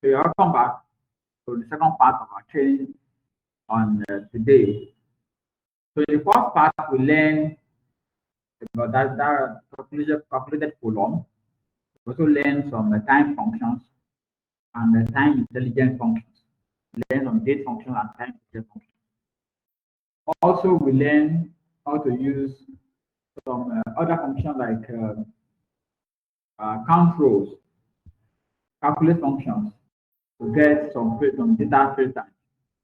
So welcome back to the second part of our training on today. So in the first part, we learned about that calculated column. We also learned some time functions and time intelligent functions. We learned some date functions and time intelligent functions. Also, we learned how to use some other functions like count rows, calculate functions to get some data filter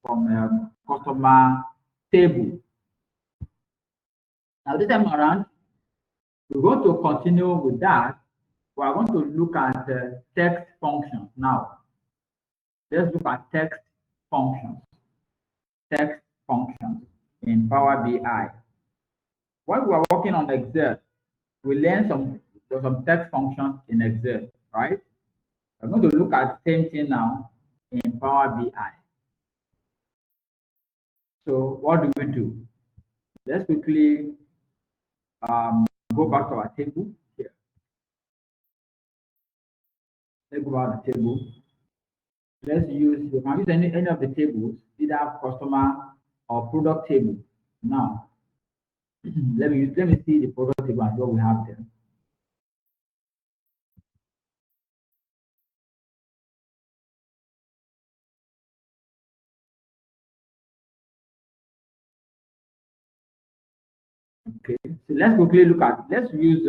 from customer table. Now this time around, we're going to continue with that. We are going to look at text functions now. Let's look at text functions. Text functions in Power BI. When we are working on Excel, we learned some text functions in Excel, right? I'm going to look at the same thing now in Power BI. So what do we do? Let's quickly go back to our table here. Let's go back to the table. Let's use, you can use any of the tables, either customer or product table. Now, let me see the product table and what we have there. Okay, so let's quickly look at, let's use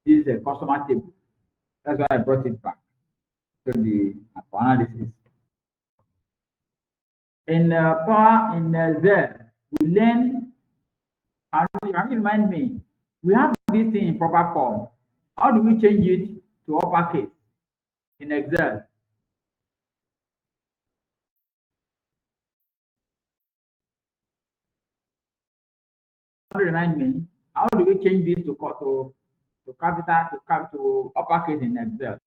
this customer table. That's why I brought it back to the analysis. In Power, in there, we learn, and remind me, we have this thing in proper form. How do we change it to uppercase in Excel? Remind me, how do we change this to capital to uppercase in Excel?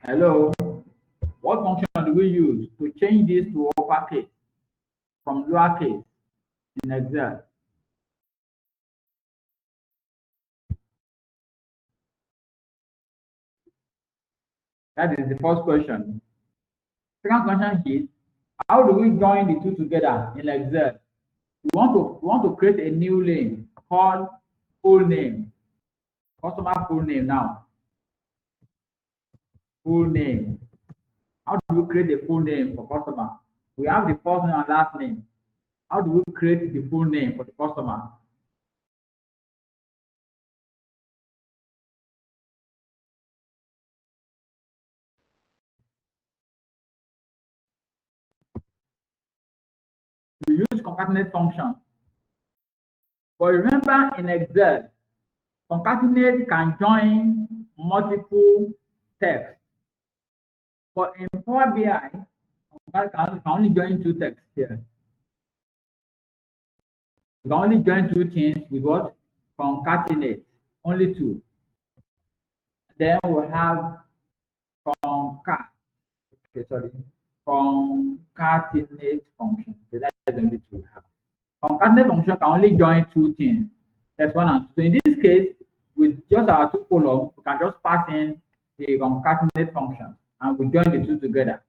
Hello, what function do we use to change this to uppercase from lowercase in Excel? That is the first question. Second question is, how do we join the two together in Excel? We want to create a new lane called full name, customer full name now. Full name. How do we create a full name for customer? We have the first name and last name. How do we create the full name for the customer? We use concatenate function. But remember, in Excel, concatenate can join multiple texts. But in Power BI, can only join two texts here. You can only join two things with what? Concatenate. Only two. Then we have concatenate function. So that is the only two we have. Concatenate function can only join two things. That's one and two. So in this case, with just our two columns, we can just pass in the concatenate function and we join the two together.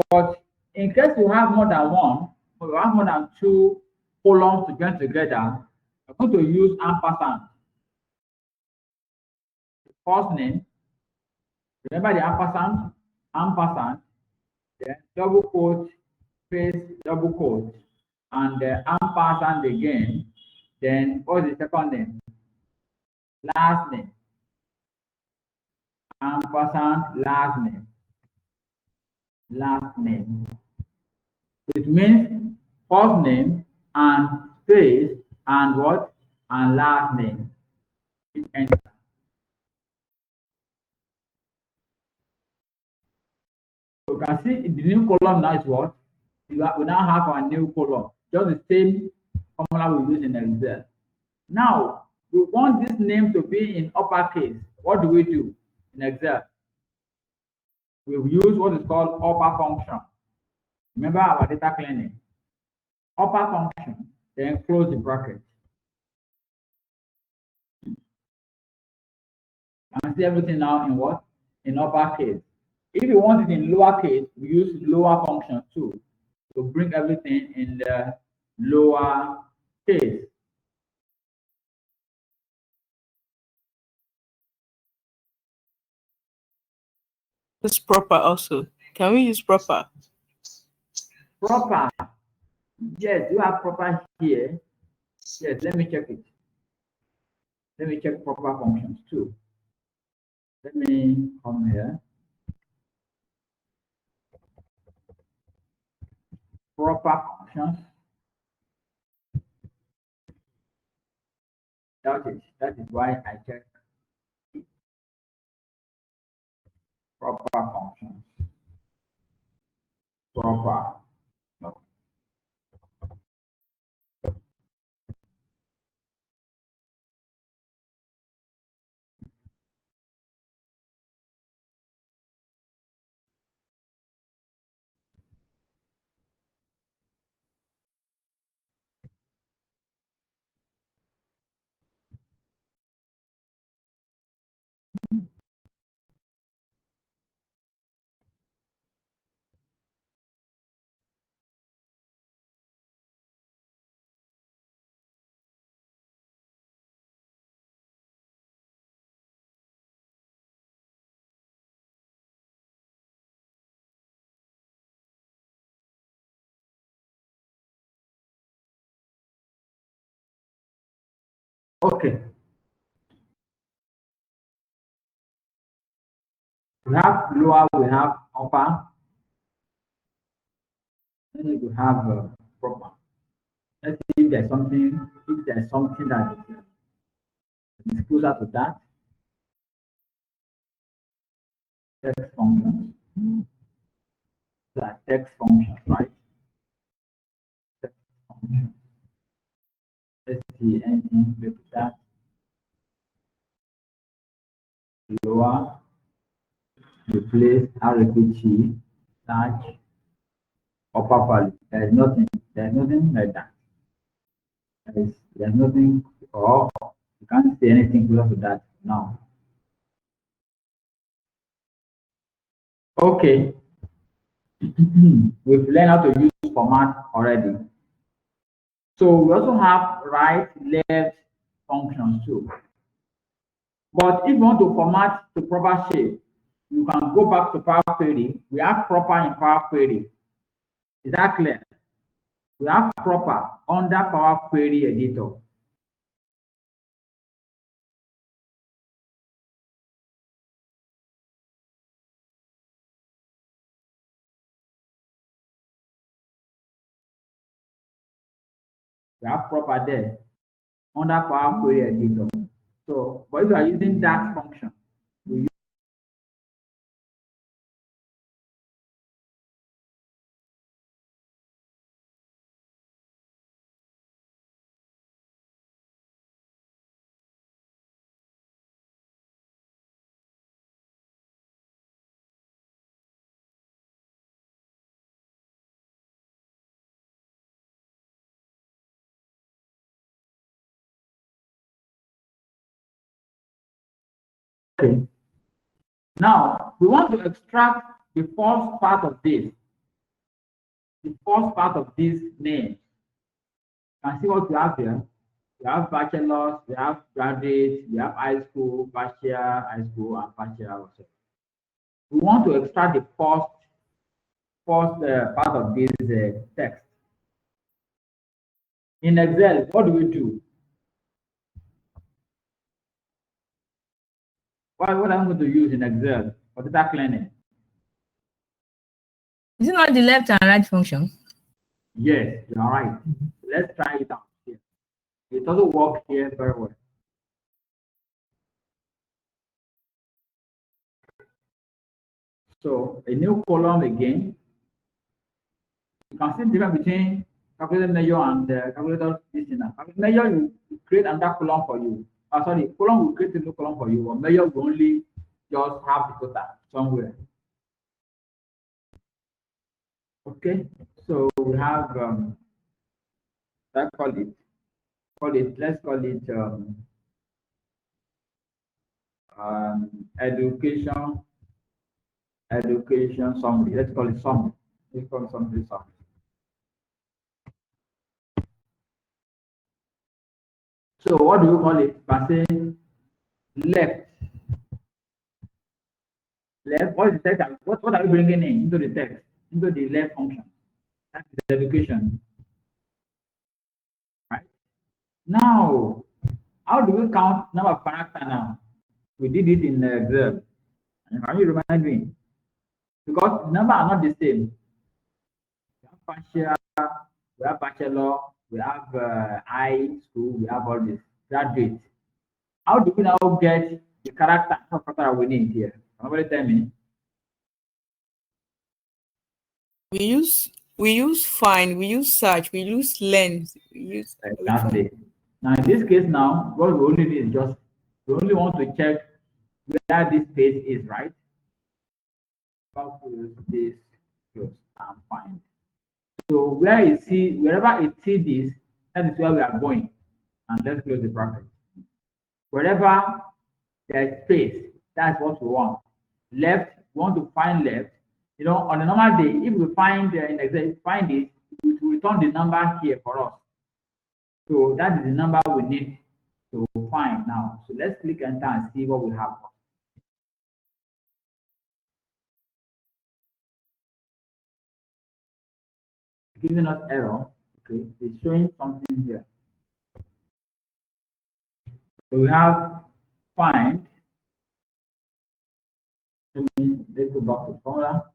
But in case you have more than one, or you have more than two columns to join together, we're going to use ampersand. The first name, remember the ampersand, then double quote, space, double quote, and the ampersand again. Then what's the second name? Last name. Ampersand, last name. Last name. It means first name and space and what? And last name. Enter. So you can see the new column now is what? We now have our new column. Just the same formula we use in Excel. Now, we want this name to be in uppercase. What do we do in Excel? We use what is called upper function. Remember our data cleaning. Upper function, then close the bracket. And see everything now in what? In uppercase. If you want it in lowercase, we use lower function too to bring everything in the lower case. It's proper also. Can we use proper? Proper. Yes, you have proper here. Yes, let me check it. Let me check proper functions too. Let me come here. Proper functions. That is why I check proper functions. Proper. No. Okay. We have lower, we have upper. Then we have proper. Let's see if there's something that is closer to that. Text functions. That text functions, right? Text functions. Let's see anything with that. Lower, replace, RPT, large, upper value. There's nothing like that. There's nothing, or you can't say anything close to that now. Okay. We've learned how to use format already. So we also have right, left functions too. But if you want to format the proper shape, you can go back to Power Query. We have proper in Power Query. Is that clear? We have proper under Power Query Editor. We have proper there under Power Query Editor. So, but if you are using that function, we use okay. Now we want to extract the first part of this. The first part of this name. You can see what we have here. We have bachelor's, we have graduate, we have high school, partial high school, and partial also. We want to extract the first part of this text. In Excel, what do we do? What I'm going to use in Excel for data cleaning? Is it not the left and right function? Yes, you are right. Let's try it out here. It doesn't work here very well. So a new column again. You can see the difference between calculated measure and calculator this thing. Measure will create another column for you. Sorry, column will create a new column for you, or measure will only just have the total somewhere. Okay, so we have let's call it education summary. Let's call it summary. Let's call it summary. So what do you call it? By saying left. What is the text? What are you bringing in into the text? Into the left function? That is education. Right? Now, how do we count number of characters now? We did it in Excel. Can you remind me? Because numbers are not the same. We have partial, we have bachelor, we have high school, we have all this graduate. How do we now get the character we need here? Somebody tell me. We use find, we use search, we use lens, we use exactly. Now in this case now, what we only need is just we only want to check where this space is, right? This close and find. So wherever it sees this, that is where we are going. And let's close the bracket. Wherever there's space, that's what we want. Left, we want to find left. You know, on a normal day, if we find in Excel, find it, it will return the number here for us. So that is the number we need to find now. So let's click enter and see what we have. Giving us error. Okay, it's showing something here. So we have find. Let's go back to formula.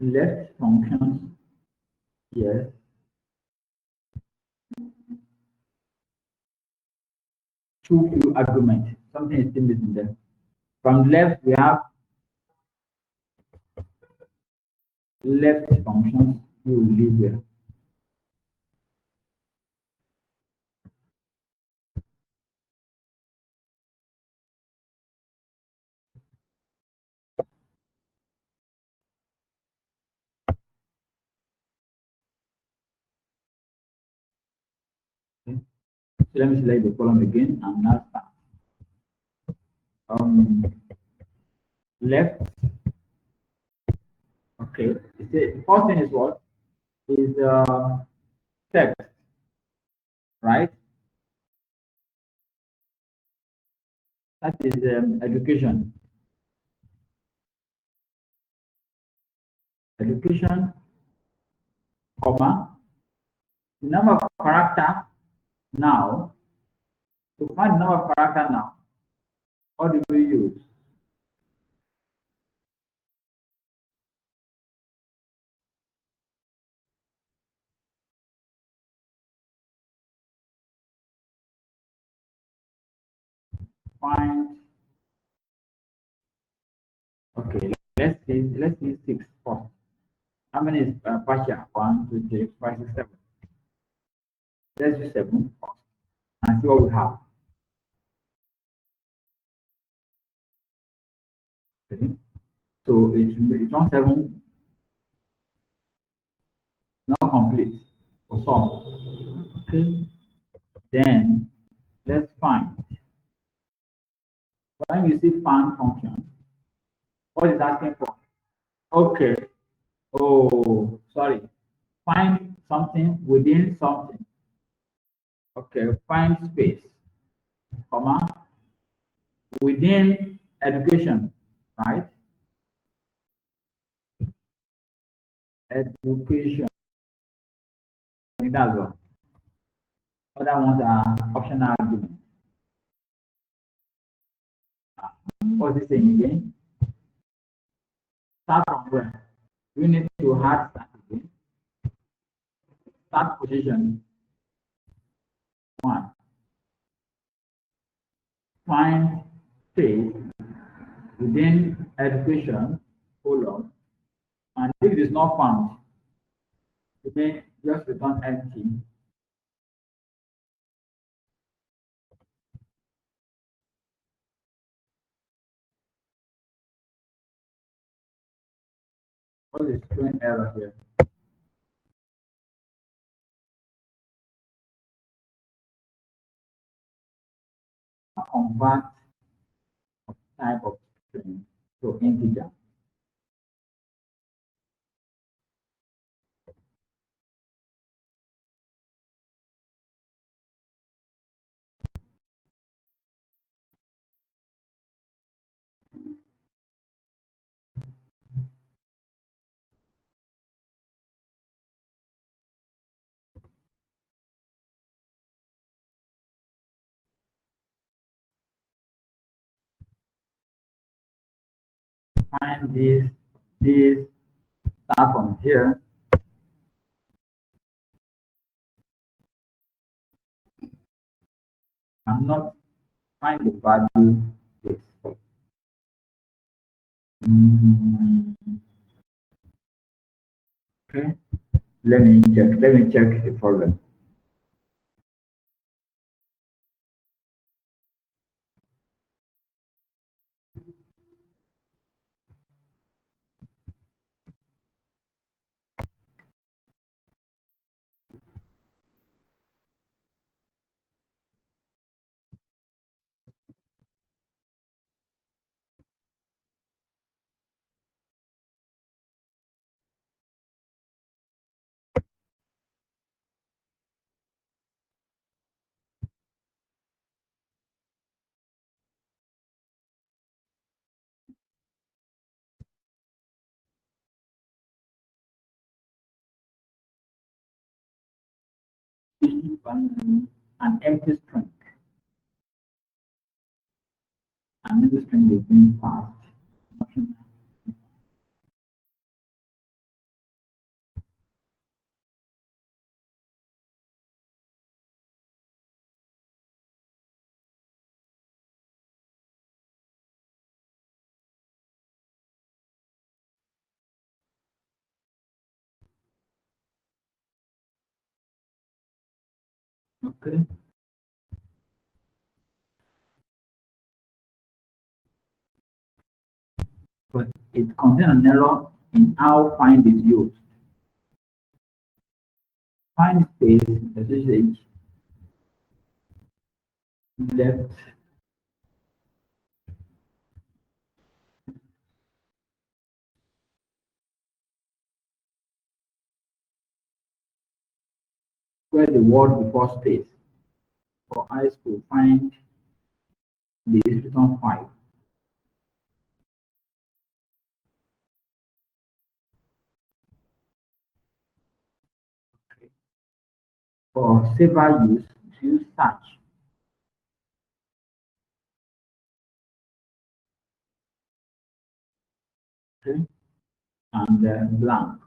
Left functions. Yes. Two argument. Something is still missing there. From left, we have left functions. We will leave here. Okay. So let me select the column again and now start. Left. Okay. The first thing is what? Is text, right? That is education. Education, comma, the number of character now. To find the number of character now, what do we use? Find. Okay, let's see 6 first. How many is partial? 1, 2, 3, 4, 5, 6, 7. Let's do 7 first and see what we have. Okay. So it's on 7, not complete for some. Okay. Then let's find. When you see find function, what is asking for? Okay. Oh, sorry. Find something within something. Okay, find space, comma, within education, right? Education. That's all. Other ones are optional arguments. What's this saying again? Start from where? We need to hard start again. Start position 1. Find space within education colon, and if it is not found, you may just return empty. What is showing error here? Convert type of string to integer. Find this start from here. I'm not find the value. Yes. Okay. Let me check. Let me check the problem. An empty string. And this string is being passed. Okay. But it contains an error in how find is used. Find space, SSH, left, where the word before space. For high school, find the return 5. Okay. For saver use search. Okay. And blank.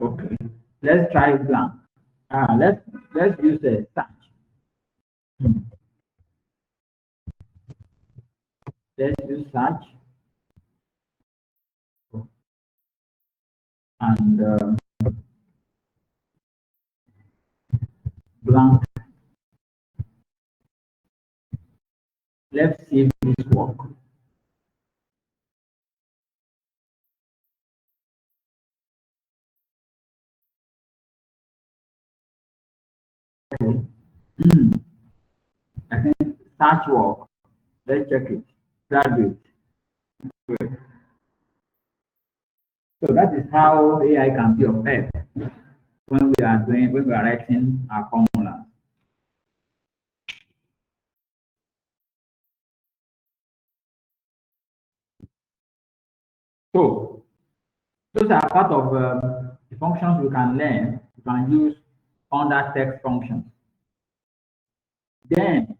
Okay. Let's try blank. Let's use a search. Let's use search. And blank. Let's see if this works. Okay. I think search work. Let's check it. Graduate. Good. So that is how AI can be of help when we are writing our formula. So those are part of the functions we can learn. We can use under text functions. Then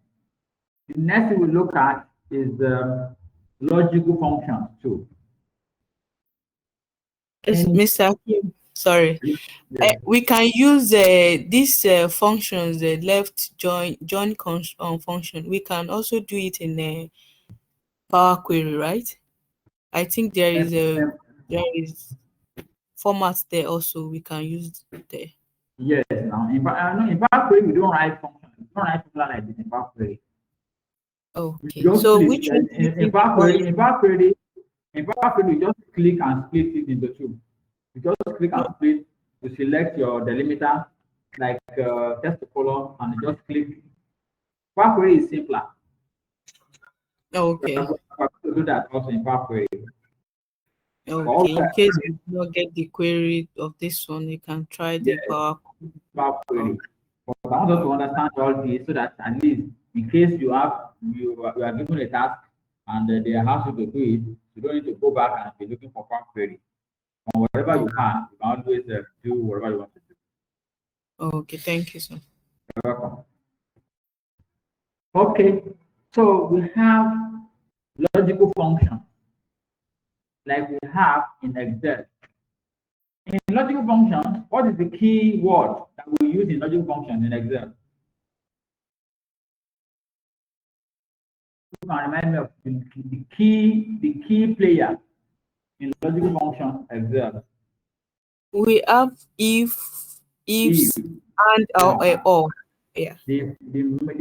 the next thing we look at is the logical functions too. Yes, Mr. Hakim, sorry. Yes. We can use these functions, the left join function. We can also do it in Power Query, right? I think there is format there also we can use there. Yes, now in Power Query we don't write function. We don't write formula like this in Power Query. We Okay. just So click. which one do you In think is Power more Query, easy? we just click and split it into two. You just click and split to select your delimiter, like text to column, and just click. Power Query is simpler. We are Okay. going to do that also in Power Query. Okay. In case you do not get the query of this one, you can try the Yes, Power. Power Oh, Query. But I want us to understand all this so that at least in case you are given a task and they ask you to do it, you don't need to go back and be looking for Power Query. And whatever you have, you can always do whatever you want to do. okay. Thank you, sir. You're welcome. Okay, so we have logical functions like we have in Excel. In logical functions, what is the key word that we use in logical functions in Excel? You can remind me of the key player in logical function Excel. We have ifs, and or. Yeah. The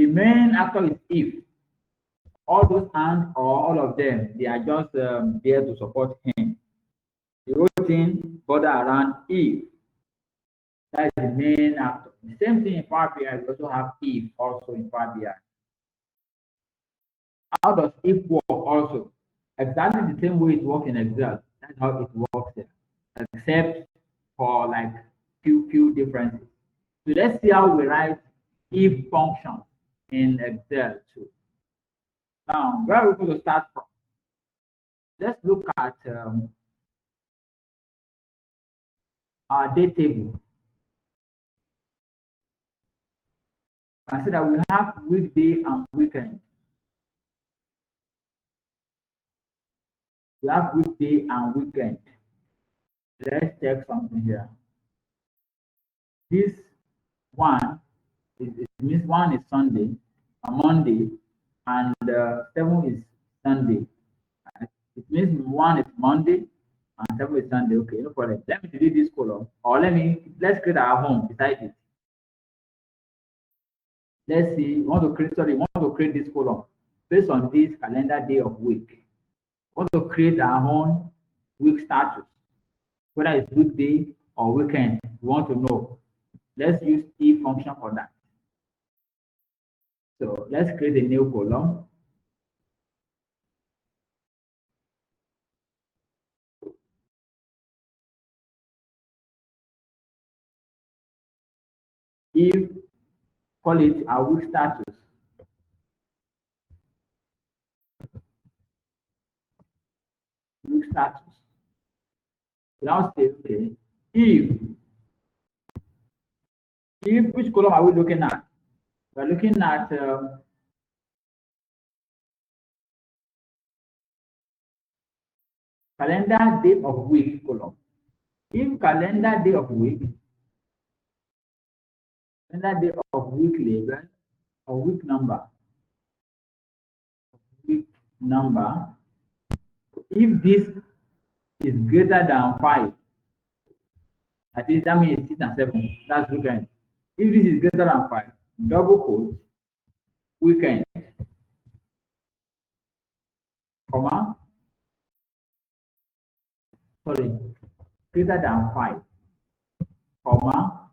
main actor is if. All those and or all of them, they are just there to support him. The whole thing border around if. That is the main actor. The same thing in Power BI, we also have if also in Power BI. How does if work also? Exactly the same way it works in Excel. That's how it works there, except for like few differences. So let's see how we write if function in Excel too. Now, where are we going to start from? Let's look at our date table. Consider that we have weekday and weekend. We have weekday and weekend. Let's check something here. This one it means one is Sunday, a Monday, and 7 is Sunday. It means one is Monday and 7 is Sunday. Okay, no problem. Let me delete this column, or let's create our home beside it. Let's see. We want to create this column based on this calendar day of week. We want to create our own week status, whether it's weekday or weekend. We want to know. Let's use if function for that. So let's create a new column. If call it our week status. Week status. Now say okay. If which column are we looking at? We're looking at calendar day of week column. If calendar day of week, calendar day of week label or week number, if this is greater than 5, that means 6 and 7, that's weekend. If this is greater than 5, double quote, weekend, comma, greater than 5, comma,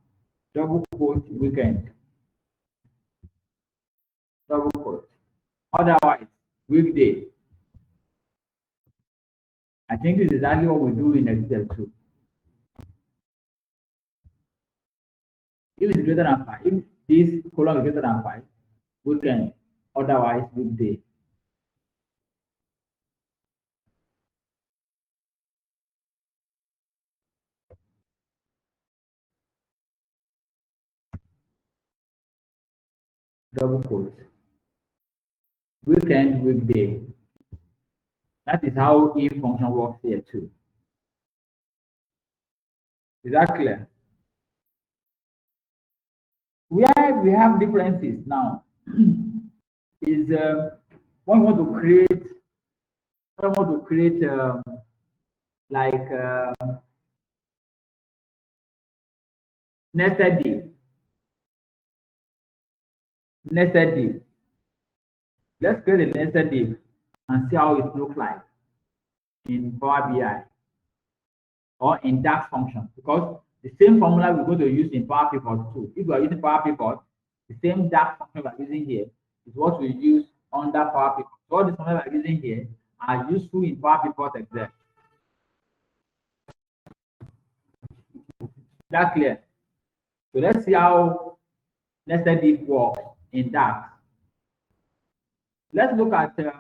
double quote, weekend, double quote. Otherwise, weekday. I think this is exactly what we do in Excel too. If it's greater than 5, if this column is greater than 5, weekend, otherwise weekday. Double quote. Weekend, weekday. That is how if function works here too. Is that clear? Where we have differences now is when we want to create I want to create like nested div. Nested div. Let's create a nested div and see how it looks like in Power BI or in DAX function, because the same formula we're going to use in Power Pivot too. If we are using Power Pivot, the same DAX function we're using here is what we use under Power Pivot. So all the formula we're using here are useful in Power Pivot Excel. That's clear. So let's see how nested div works in DAX. Let's look at the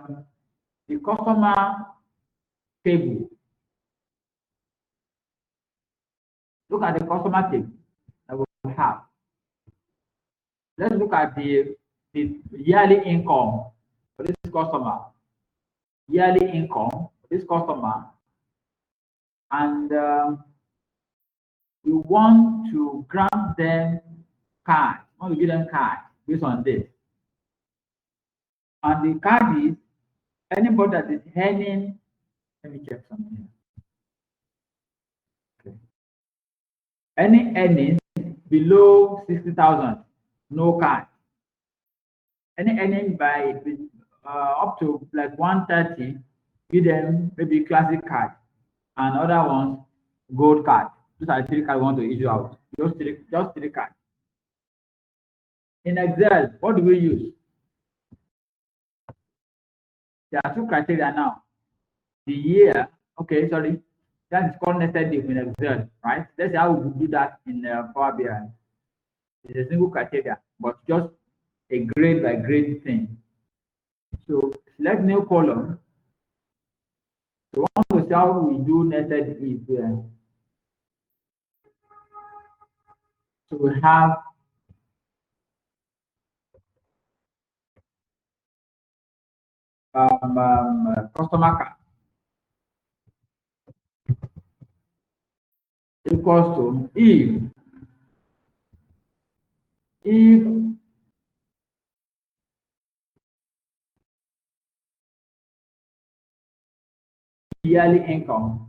customer table. Look at the customer table that we have. Let's look at the yearly income for this customer. Yearly income for this customer. And we want to grant them card. We want to give them card based on this. And the card is anybody that is earning, let me check something. Okay. Any earnings below 60,000, no card. Any earning by up to like 130, give them maybe classic card, and other ones gold card. Those are the three cards we want to issue out. Just three cards. In Excel, what do we use? There are two criteria now. The year, okay, sorry, that is called nested div in Excel, right? That's how we do that in Power BI. It's a single criteria, but just a grade by grade thing. So select new column. So we want to see how we do nested if here. So we have customer card equals to if yearly income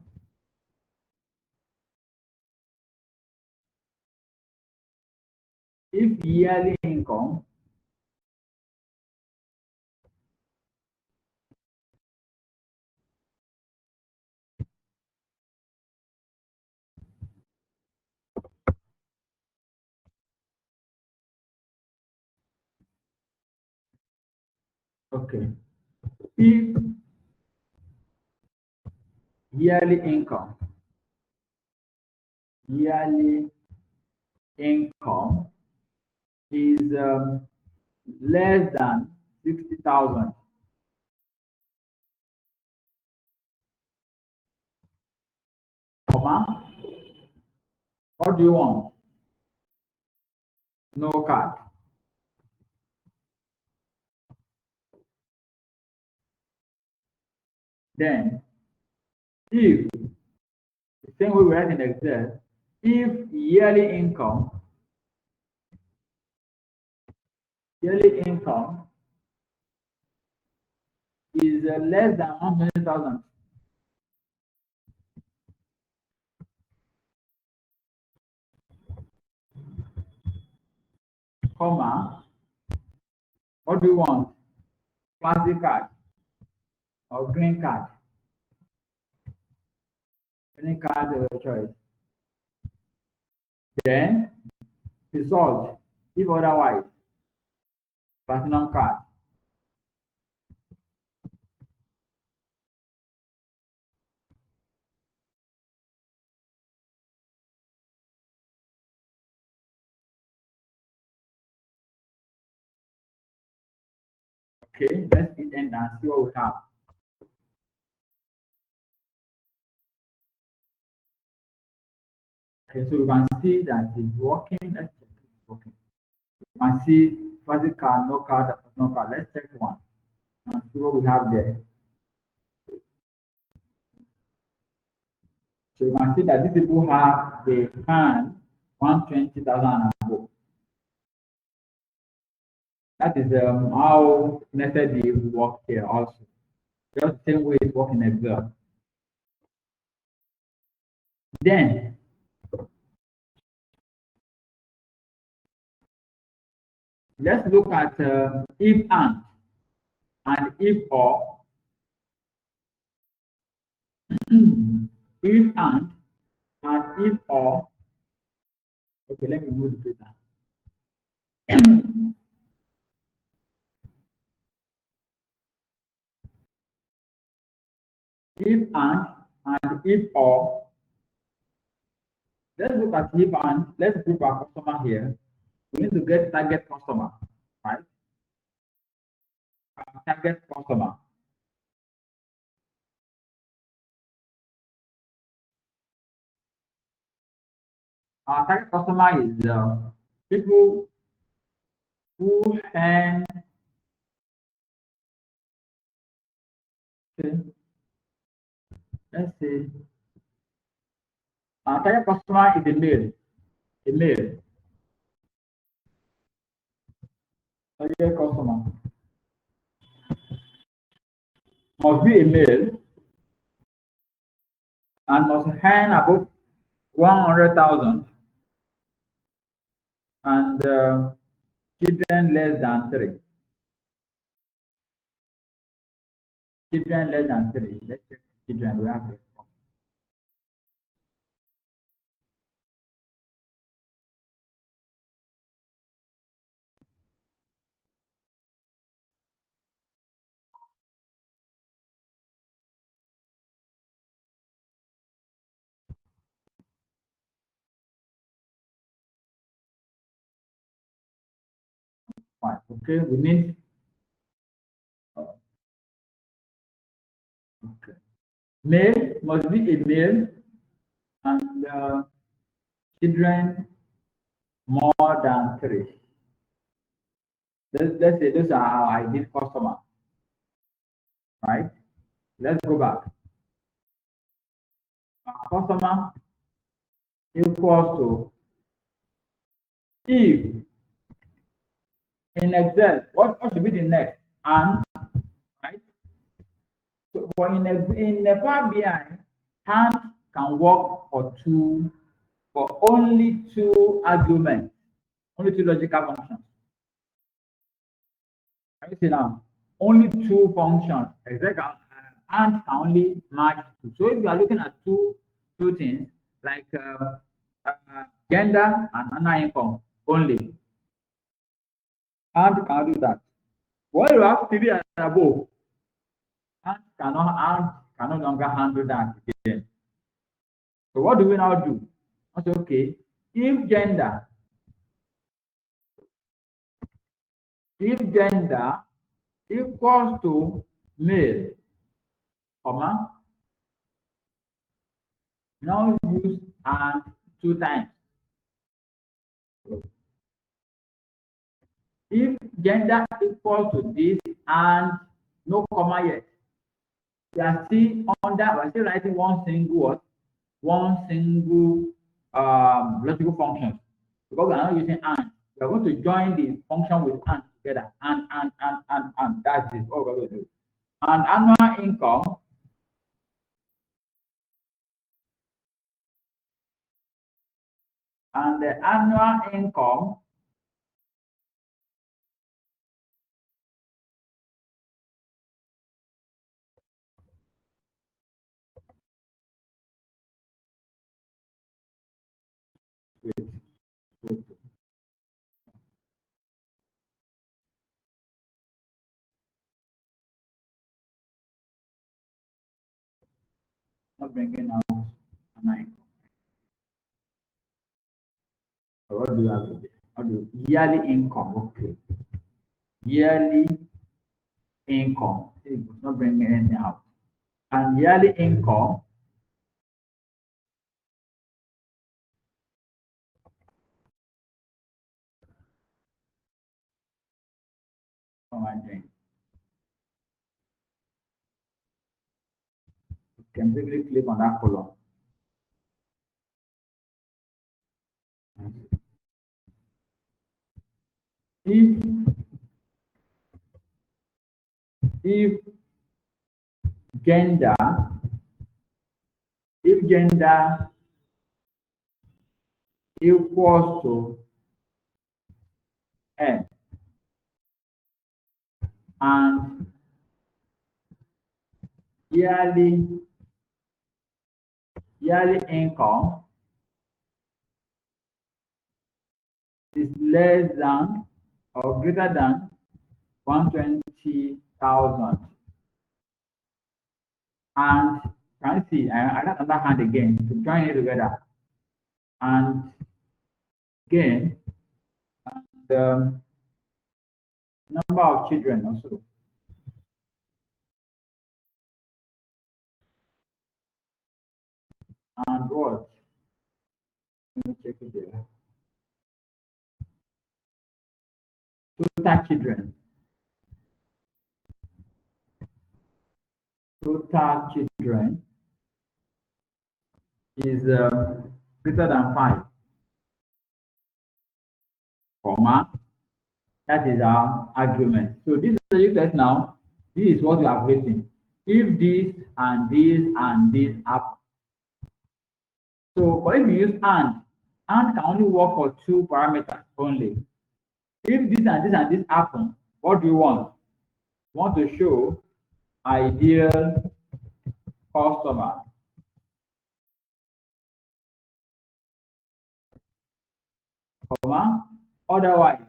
okay, if yearly income is less than 60,000, comma, what do you want? No card. Then, if the same way we write in Excel, if yearly income is less than 120,000, comma, what do you want? Plastic card or green card? Any card of your choice. Then, result, if otherwise, platinum card. Okay, let's hit enter and see what we have. Okay, so you can see that it's working. Let's check if it's working. You can see plastic card, no card, no card. Let's check one and see what we have there. So you can see that these people have the earn 120,000 and above. That is how nested div work here also. Just the same way it works in Excel. Then let's look at if and if or. If and if or. Okay, let me move the paper. If and if or. Let's look at if and let's group our customer here. We need to get target customer, right? Target customer. Our target customer is people who earn. Okay, let's say our target customer is a male. A male. Target customer must be a male and must earn above 100,000 and children less than 3. Children less than 3. Let's check children. We have it. Fine. Okay, we need. Okay. Male must be a male and children more than 3. Let's say those are our ideal customer, right? Let's go back. Our customer equals to if in Excel, what should be the next? And, right? So for in a Power BI, and can work for only 2 arguments, only 2 logical functions. Can you see now? Only 2 functions. Exactly. And can only match 2. So if you are looking at two things like gender and annual income only, and can do that. When you have 3 and above, and can no longer handle that again. So what do we now do? I say, okay, if gender equals to male, comma, now use and 2 times. If gender equals to this and no comma yet, we are still writing one single logical function because we are not using and. We are going to join the function with and together. And. That is what we're going to do. And annual income and the annual income not bringing out annual income. So what do you have to do? Yearly income, okay. Yearly income. It's not bringing anything out. And yearly income doing. You can simply click on that column. If gender, if gender equals to N, and yearly income is less than or greater than 120,000. And can you see, I got another hand again to join it together. And again, the number of children also. And what? Let me check it there. Total children. Total children is greater than 5, comma. That is our argument. So this is the test now. This is what we have written. If this and this and this happen. So but if you use and can only work for 2 parameters only. If this and this and this happen, what do you want? You want to show ideal customer. Comma. Otherwise,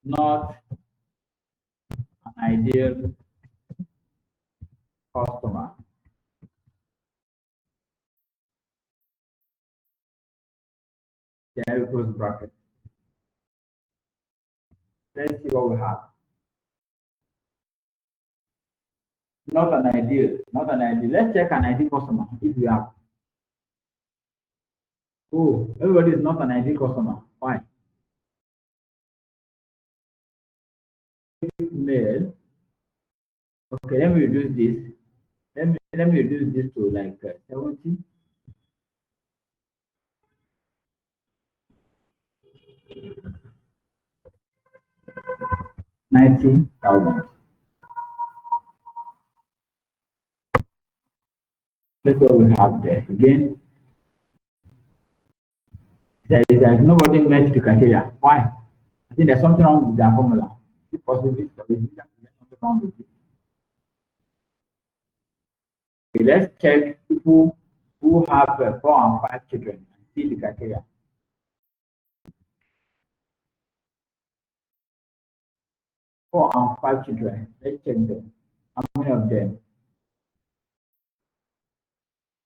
not an ideal customer. Then we close bracket. Let's see what we have. Not an ideal. Let's check an ideal customer if we have. Oh, everybody is not an ideal customer. Why? Male. Okay, let me reduce this. Let me reduce this to like 70. 90,000. That's what we have there. Again, there is nobody met the criteria. Why? I think there's something wrong with their formula. If possible, there's something wrong with it. Okay, let's check people who have 4 and 5 children and see the criteria. 4 and 5 children. Let's check them. How many of them?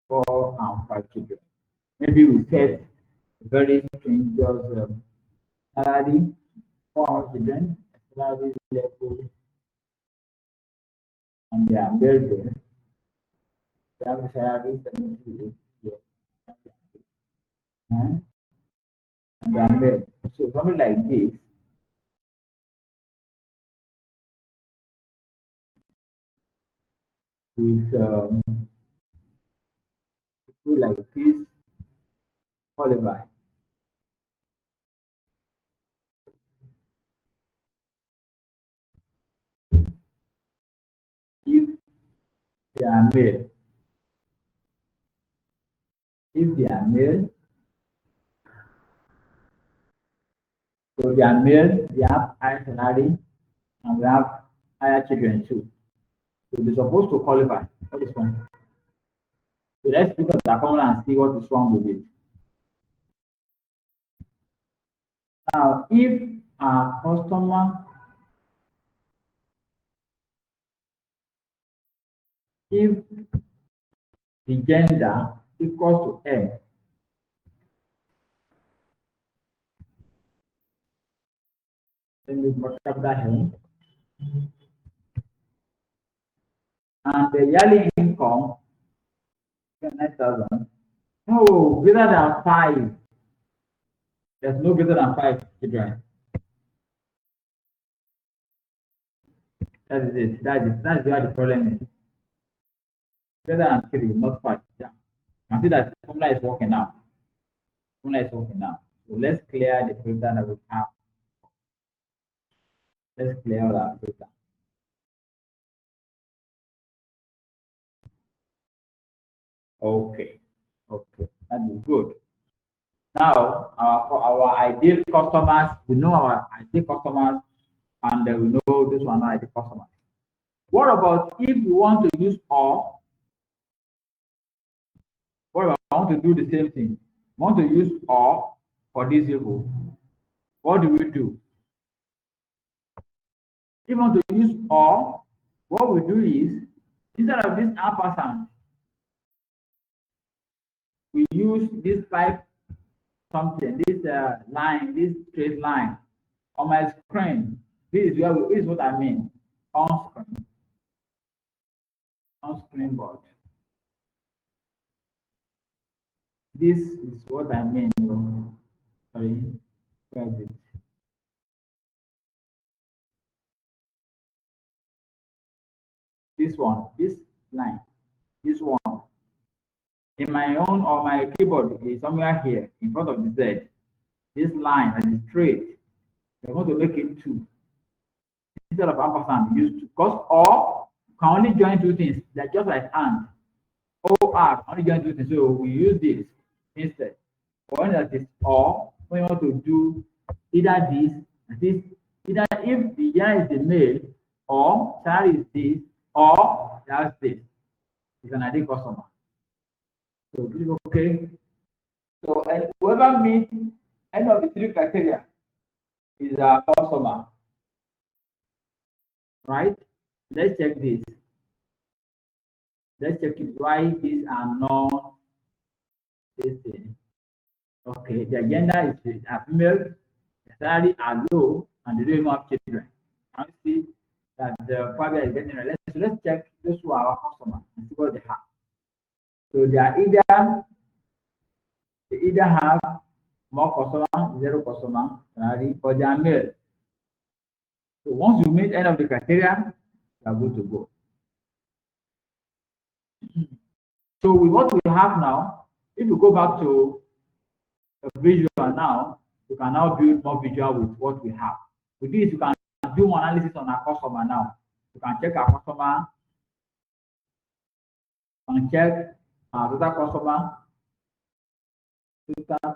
4 and 5 children. Maybe we set very stringent salary for our children, salary level, and they are very good. They have a salary 78 years. And they are made. So something like this. With like this qualify. If they are male, so they are male, they have higher salary, and we have higher children too. So they're supposed to qualify. What is wrong? So let's look at the formula and see what is wrong with it. Now, if our customer, if the gender equals to M, then we multiply that M, and the yearly income 9,000. No, greater than 5. There's no greater than 5 children. That is it. That's where the problem is. Greater than 3, not 5. Yeah. You can see that the formula is working now. So let's clear the filter that we have. Let's clear all our data. Okay, okay, that is good. Now, our ideal customers, we know our ideal customers, and we know those who are not ideal customers. What about if we want to use or? What about I want to do the same thing? I want to use or for this evil. What do we do? If we want to use or, what we do is, instead of this ampersand, we use this pipe something, this line, this straight line on my screen. This is what I mean on screen board. This is what I mean. Sorry, where is it? This one, this line, this one. In my own or my keyboard is somewhere here in front of the Z. This line that is straight, we're going to make it 2. Instead of ampersand, use 2. Because or can only join 2 things. They're just like and. OR only join 2 things. So we use this instead. For when that is or, when you want to do either this, that is, either if the year is the male, or salary is this, or that's this. It's an ideal customer. So this is okay. So and whoever meets any of the 3 criteria is a customer. Right? Let's check this. Let's check it. Why these are not this thing. Okay, the gender is a female, the salary are low, and they don't even have children. Now you see that the father is getting right. Let's check those who are our customers and see what they have. So they are either have more customer, 0 customer, salary, or they are male. So once you meet any of the criteria, you are good to go. So with what we have now, if you go back to a visual now, you can now build more visual with what we have. With this, you can do more analysis on our customer now. You can check our customer, you can check our total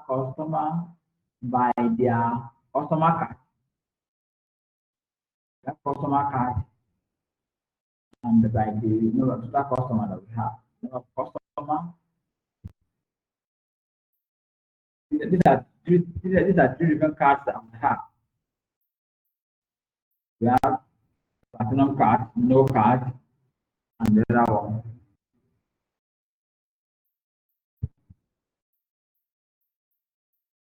customer by their customer card. That customer card and by the total customer that we have. Customer. These are 3 different cards that we have. We have platinum card, no card, and the other one.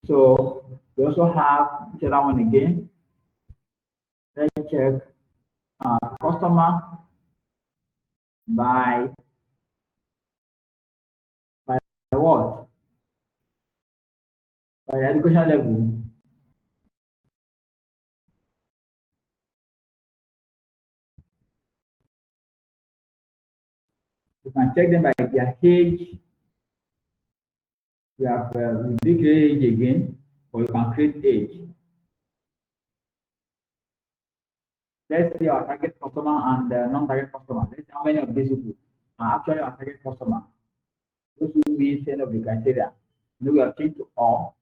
So we also have the other one again. Let's check customer by what? By education level. You can check them by their age. We have we create age again, or you can create age. Let's see our target customer and non-target customer. Let's see how many of these people are actually our target customer. Those who meet any of the criteria. We have changed to all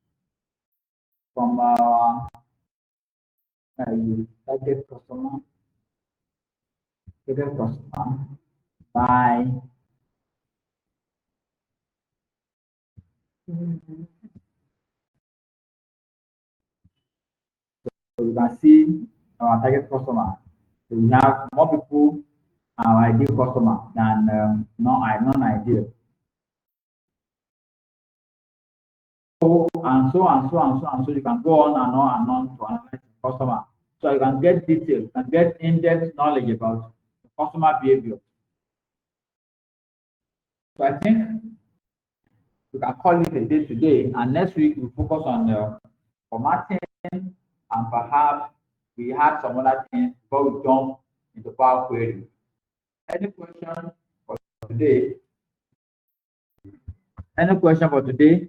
from target customer by so you can see our target customer. So we have more people our ideal customer than non-ideal. So and so and so and so and so you can go on and on to analyze the customer. So you can get details, you can get in-depth knowledge about the customer behavior. So I think we can call it a day today, and next week we focus on the formatting, and perhaps we have some other things before we jump into Power Query. Any question for today? Any question for today?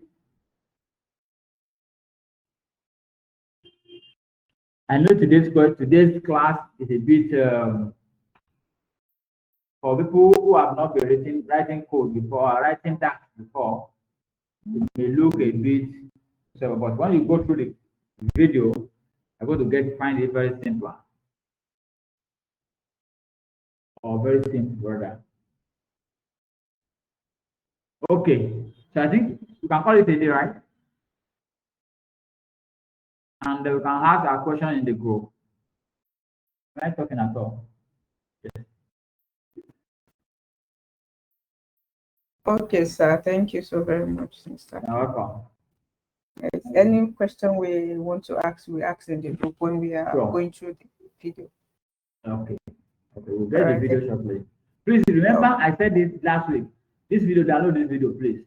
I know today's class is a bit for people who have not been writing code before or writing DAX before. It may look a bit so, but when you go through the video, you're going to find it very simple or very simple, brother. Okay, so I think you can call it a day, right? And we can ask our question in the group. Am I talking at all? Yes. Okay, sir. Thank you so very much, Mr. You're welcome. Yes. Any question we want to ask, we ask in the group when we are going through the video. Okay. Okay, we'll get the video shortly. Please remember, I said this last week. This video, download this video, please.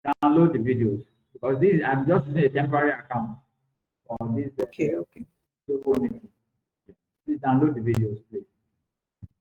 Download the videos because this I'm just using a temporary account on this. Okay. Please download the videos, please.